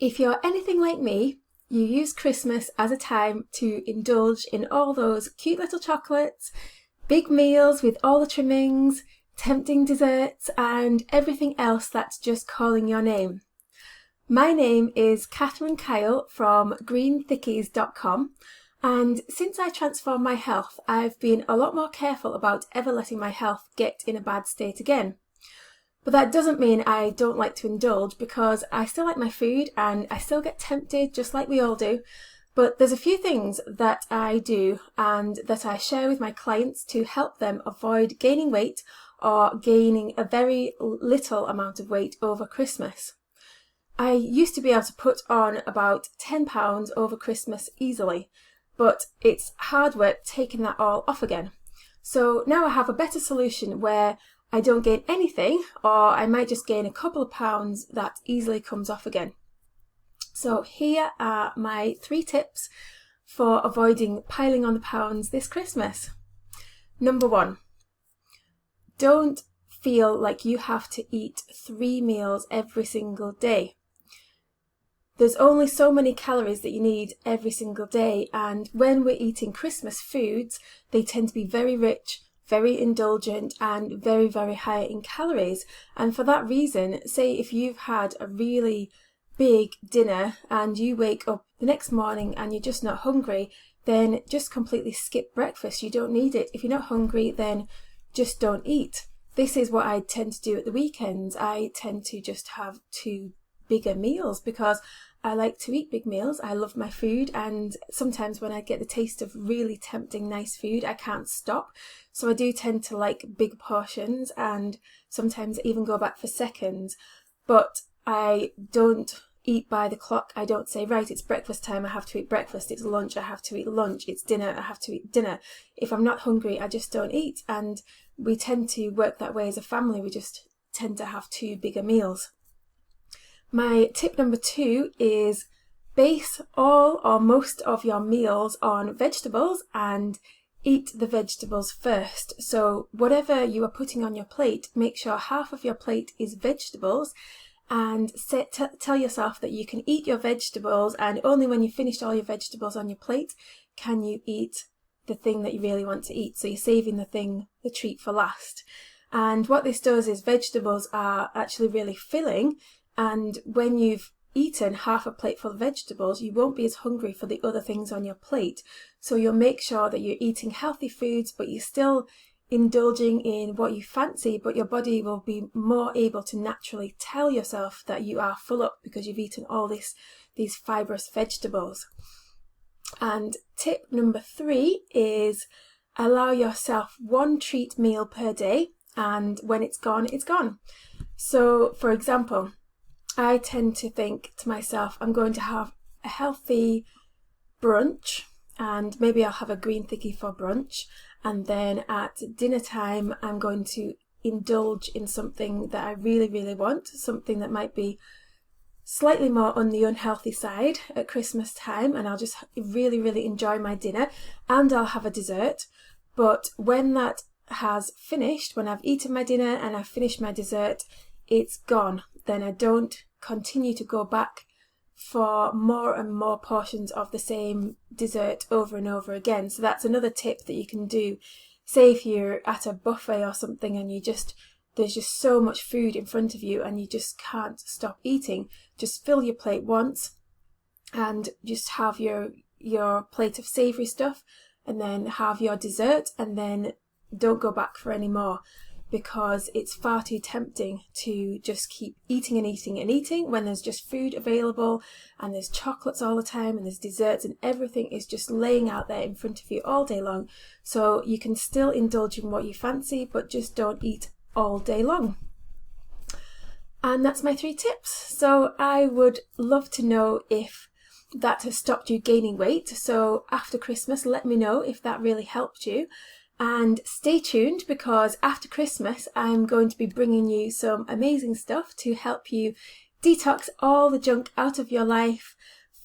If you're anything like me, you use Christmas as a time to indulge in all those cute little chocolates, big meals with all the trimmings, tempting desserts, and everything else that's just calling your name. My name is Catherine Kyle from greenthickies.com, and since I transformed my health, I've been a lot more careful about ever letting my health get in a bad state again. But that doesn't mean I don't like to indulge, because I still like my food and I still get tempted just like we all do. But there's a few things that I do and that I share with my clients to help them avoid gaining weight or gaining a very little amount of weight over Christmas. I used to be able to put on about 10 pounds over Christmas easily, but it's hard work taking that all off again. So now I have a better solution where I don't gain anything, or I might just gain a couple of pounds that easily comes off again. So here are my 3 tips for avoiding piling on the pounds this Christmas. Number 1, don't feel like you have to eat 3 meals every single day. There's only so many calories that you need every single day, and when we're eating Christmas foods, they tend to be very rich, very indulgent, and very, very high in calories. And for that reason, say if you've had a really big dinner and you wake up the next morning and you're just not hungry, then just completely skip breakfast. You don't need it. If you're not hungry, then just don't eat. This is what I tend to do at the weekends. I tend to just have 2 bigger meals because I like to eat big meals. I love my food, and sometimes when I get the taste of really tempting nice food, I can't stop. So I do tend to like big portions, and sometimes even go back for seconds. But I don't eat by the clock. I don't say, right, it's breakfast time, I have to eat breakfast. It's lunch, I have to eat lunch. It's dinner, I have to eat dinner. If I'm not hungry, I just don't eat. And we tend to work that way as a family. We just tend to have 2 bigger meals. My tip number 2 is base all or most of your meals on vegetables and eat the vegetables first. So whatever you are putting on your plate, make sure half of your plate is vegetables, and tell yourself that you can eat your vegetables, and only when you've finished all your vegetables on your plate can you eat the thing that you really want to eat. So you're saving the treat for last. And what this does is vegetables are actually really filling, and when you've eaten half a plate full of vegetables, you won't be as hungry for the other things on your plate. So you'll make sure that you're eating healthy foods, but you're still indulging in what you fancy, but your body will be more able to naturally tell yourself that you are full up because you've eaten all these fibrous vegetables. And tip number 3 is allow yourself 1 treat meal per day, and when it's gone, it's gone. So for example, I tend to think to myself, I'm going to have a healthy brunch, and maybe I'll have a green thickie for brunch, and then at dinner time I'm going to indulge in something that I really, really want, something that might be slightly more on the unhealthy side at Christmas time, and I'll just really, really enjoy my dinner, and I'll have a dessert. But when that has finished, when I've eaten my dinner and I've finished my dessert, it's gone. Then I don't continue to go back for more and more portions of the same dessert over and over again. So that's another tip that you can do. Say if you're at a buffet or something and there's just so much food in front of you and you just can't stop eating, just fill your plate once and just have your plate of savoury stuff, and then have your dessert, and then don't go back for any more, because it's far too tempting to just keep eating and eating and eating when there's just food available, and there's chocolates all the time, and there's desserts, and everything is just laying out there in front of you all day long. So you can still indulge in what you fancy, but just don't eat all day long. And that's my 3 tips. So I would love to know if that has stopped you gaining weight. So after Christmas, let me know if that really helped you. And stay tuned, because after Christmas I'm going to be bringing you some amazing stuff to help you detox all the junk out of your life,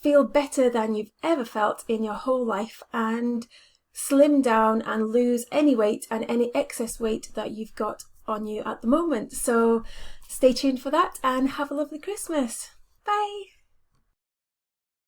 feel better than you've ever felt in your whole life, and slim down and lose any weight and any excess weight that you've got on you at the moment. So stay tuned for that, and have a lovely Christmas. Bye.